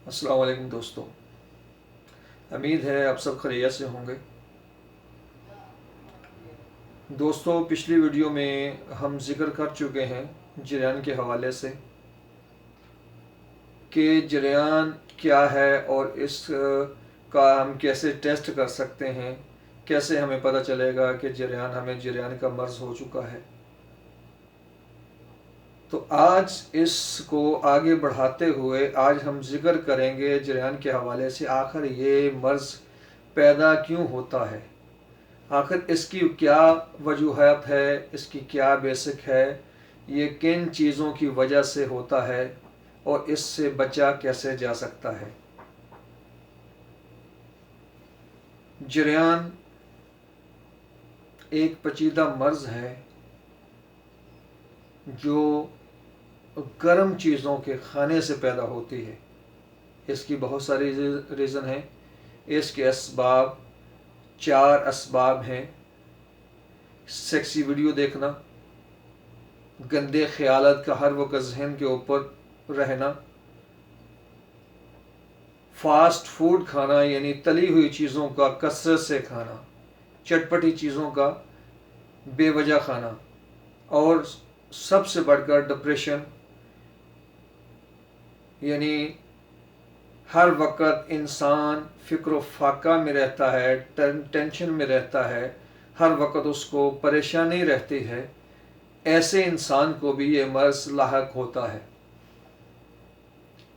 السلام علیکم دوستوں، امید ہے آپ سب خیریت سے ہوں گے۔ دوستوں، پچھلی ویڈیو میں ہم ذکر کر چکے ہیں جریان کے حوالے سے کہ جریان کیا ہے اور اس کا ہم کیسے ٹیسٹ کر سکتے ہیں، کیسے ہمیں پتہ چلے گا کہ ہمیں جریان کا مرض ہو چکا ہے۔ تو آج اس کو آگے بڑھاتے ہوئے آج ہم ذکر کریں گے جریان کے حوالے سے آخر یہ مرض پیدا کیوں ہوتا ہے، آخر اس کی کیا وجوہات ہے، اس کی کیا بیسک ہے، یہ کن چیزوں کی وجہ سے ہوتا ہے اور اس سے بچا کیسے جا سکتا ہے۔ جریان ایک پیچیدہ مرض ہے جو گرم چیزوں کے کھانے سے پیدا ہوتی ہے۔ اس کی بہت ساری ریزن ہیں۔ اس کے اسباب 4 اسباب ہیں: سیکسی ویڈیو دیکھنا، گندے خیالات کا ہر وقت ذہن کے اوپر رہنا، فاسٹ فوڈ کھانا یعنی تلی ہوئی چیزوں کا کثرت سے کھانا، چٹپٹی چیزوں کا بے وجہ کھانا، اور سب سے بڑھ کر ڈپریشن، یعنی ہر وقت انسان فکر و فاقہ میں رہتا ہے، ٹینشن میں رہتا ہے، ہر وقت اس کو پریشانی رہتی ہے۔ ایسے انسان کو بھی یہ مرض لاحق ہوتا ہے۔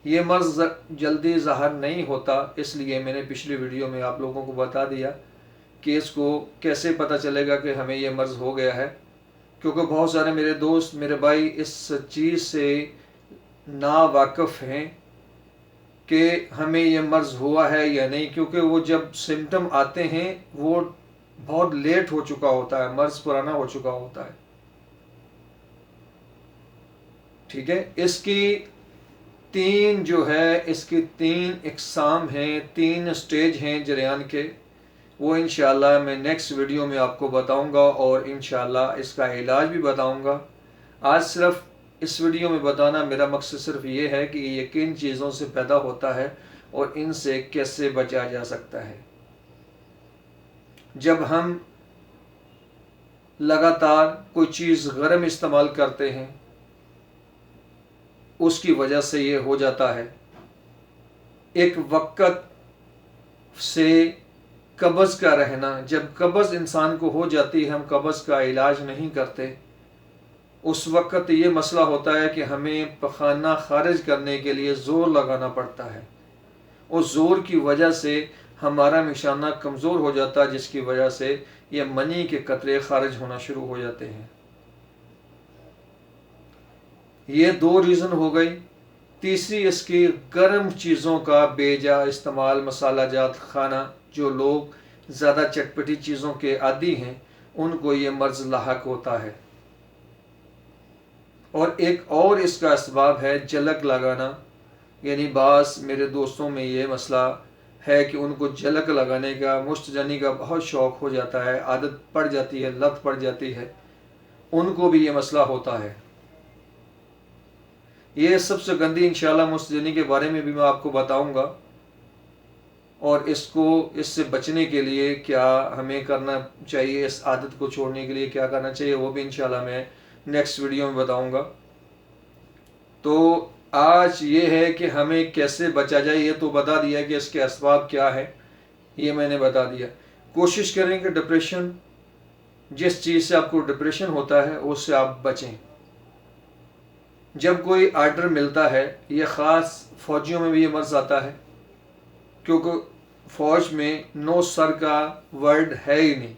یہ مرض جلدی ظاہر نہیں ہوتا، اس لیے میں نے پچھلی ویڈیو میں آپ لوگوں کو بتا دیا کہ اس کو کیسے پتہ چلے گا کہ ہمیں یہ مرض ہو گیا ہے، کیونکہ بہت سارے میرے دوست، میرے بھائی اس چیز سے ناواقف ہیں کہ ہمیں یہ مرض ہوا ہے یا نہیں، کیونکہ وہ جب سمٹم آتے ہیں وہ بہت لیٹ ہو چکا ہوتا ہے، مرض پرانا ہو چکا ہوتا ہے۔ ٹھیک ہے، اس کی اس کی تین اقسام ہیں، 3 سٹیج ہیں جریان کے، وہ انشاءاللہ میں نیکسٹ ویڈیو میں آپ کو بتاؤں گا، اور انشاءاللہ اس کا علاج بھی بتاؤں گا۔ آج صرف اس ویڈیو میں بتانا میرا مقصد صرف یہ ہے کہ یہ کن چیزوں سے پیدا ہوتا ہے اور ان سے کیسے بچا جا سکتا ہے۔ جب ہم لگاتار کوئی چیز گرم استعمال کرتے ہیں اس کی وجہ سے یہ ہو جاتا ہے۔ ایک وقت سے قبض کا رہنا، جب قبض انسان کو ہو جاتی ہے، ہم قبض کا علاج نہیں کرتے، اس وقت یہ مسئلہ ہوتا ہے کہ ہمیں پخانہ خارج کرنے کے لیے زور لگانا پڑتا ہے، اس زور کی وجہ سے ہمارا میخانہ کمزور ہو جاتا ہے، جس کی وجہ سے یہ منی کے قطرے خارج ہونا شروع ہو جاتے ہیں۔ یہ 2 ریزن ہو گئی۔ تیسری اس کی گرم چیزوں کا بے جا استعمال، مسالہ جات کھانا، جو لوگ زیادہ چٹپٹی چیزوں کے عادی ہیں ان کو یہ مرض لاحق ہوتا ہے۔ اور ایک اور اس کا اسباب ہے جلک لگانا، یعنی بعض میرے دوستوں میں یہ مسئلہ ہے کہ ان کو جلک لگانے کا، مشت جانی کا بہت شوق ہو جاتا ہے، عادت پڑ جاتی ہے، لت پڑ جاتی ہے، ان کو بھی یہ مسئلہ ہوتا ہے۔ یہ سب سے گندی انشاءاللہ مشت جانی کے بارے میں بھی میں آپ کو بتاؤں گا، اور اس سے بچنے کے لیے کیا ہمیں کرنا چاہیے، اس عادت کو چھوڑنے کے لیے کیا کرنا چاہیے، وہ بھی انشاءاللہ میں نیکسٹ ویڈیو میں بتاؤں گا۔ تو آج یہ ہے کہ ہمیں کیسے بچا جائے، یہ تو بتا دیا کہ اس کے اسباب کیا ہے، یہ میں نے بتا دیا۔ کوشش کریں کہ ڈپریشن، جس چیز سے آپ کو ڈپریشن ہوتا ہے اس سے آپ بچیں۔ جب کوئی آرڈر ملتا ہے، یہ خاص فوجیوں میں بھی یہ مرض آتا ہے، کیونکہ فوج میں نو سر کا ورڈ ہے ہی نہیں۔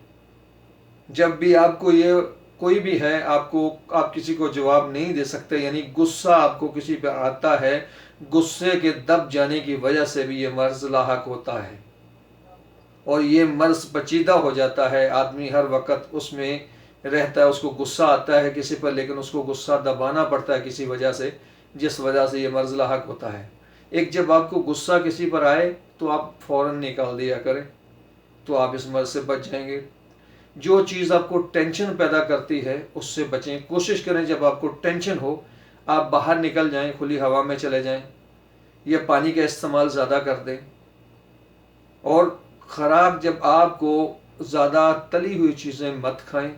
جب بھی آپ کو یہ کوئی بھی ہے، آپ کسی کو جواب نہیں دے سکتے، یعنی غصہ آپ کو کسی پہ آتا ہے، غصے کے دب جانے کی وجہ سے بھی یہ مرض لاحق ہوتا ہے، اور یہ مرض پیچیدہ ہو جاتا ہے۔ آدمی ہر وقت اس میں رہتا ہے، اس کو غصہ آتا ہے کسی پر، لیکن اس کو غصہ دبانا پڑتا ہے کسی وجہ سے، جس وجہ سے یہ مرض لاحق ہوتا ہے۔ جب آپ کو غصہ کسی پر آئے تو آپ فوراً نکال دیا کریں، تو آپ اس مرض سے بچ جائیں گے۔ جو چیز آپ کو ٹینشن پیدا کرتی ہے اس سے بچیں۔ کوشش کریں جب آپ کو ٹینشن ہو آپ باہر نکل جائیں، کھلی ہوا میں چلے جائیں، یا پانی کا استعمال زیادہ کر دیں. اور خوراک جب آپ کو زیادہ تلی ہوئی چیزیں مت کھائیں،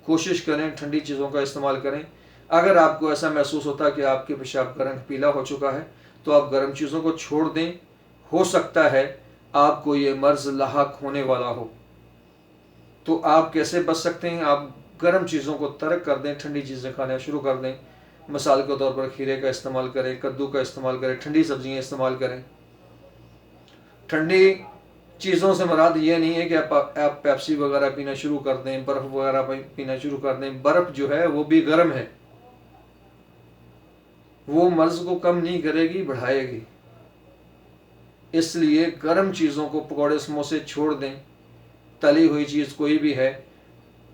کوشش کریں ٹھنڈی چیزوں کا استعمال کریں. اگر آپ کو ایسا محسوس ہوتا ہے کہ آپ کے پیشاب کا رنگ پیلا ہو چکا ہے تو آپ گرم چیزوں کو چھوڑ دیں. ہو سکتا ہے آپ کو یہ مرض لاحق ہونے والا ہو. تو آپ کیسے بچ سکتے ہیں؟ آپ گرم چیزوں کو ترک کر دیں، ٹھنڈی چیزیں کھانا شروع کر دیں. مثال کے طور پر کھیرے کا استعمال کریں، کدو کا استعمال کریں، ٹھنڈی سبزیاں استعمال کریں. ٹھنڈی چیزوں سے مراد یہ نہیں ہے کہ آپ پیپسی وغیرہ پینا شروع کر دیں، برف وغیرہ پینا شروع کر دیں. برف جو ہے وہ بھی گرم ہے، وہ مرض کو کم نہیں کرے گی، بڑھائے گی. اس لیے گرم چیزوں کو، پکوڑے سموسے چھوڑ دیں. تلی ہوئی چیز کوئی بھی ہے،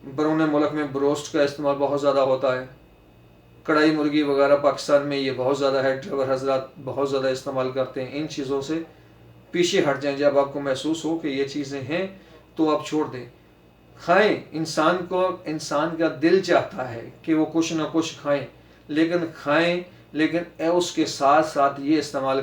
بیرون ملک میں بروسٹ کا استعمال بہت زیادہ ہوتا ہے، کڑھائی مرغی وغیرہ پاکستان میں یہ بہت زیادہ ہے، ڈرائیور حضرات بہت زیادہ استعمال کرتے ہیں. ان چیزوں سے پیچھے ہٹ جائیں. جب آپ کو محسوس ہو کہ یہ چیزیں ہیں تو آپ چھوڑ دیں. کھائیں، انسان کا دل چاہتا ہے کہ وہ کچھ نہ کچھ کھائیں، لیکن کھائیں، لیکن اس کے ساتھ ساتھ یہ استعمال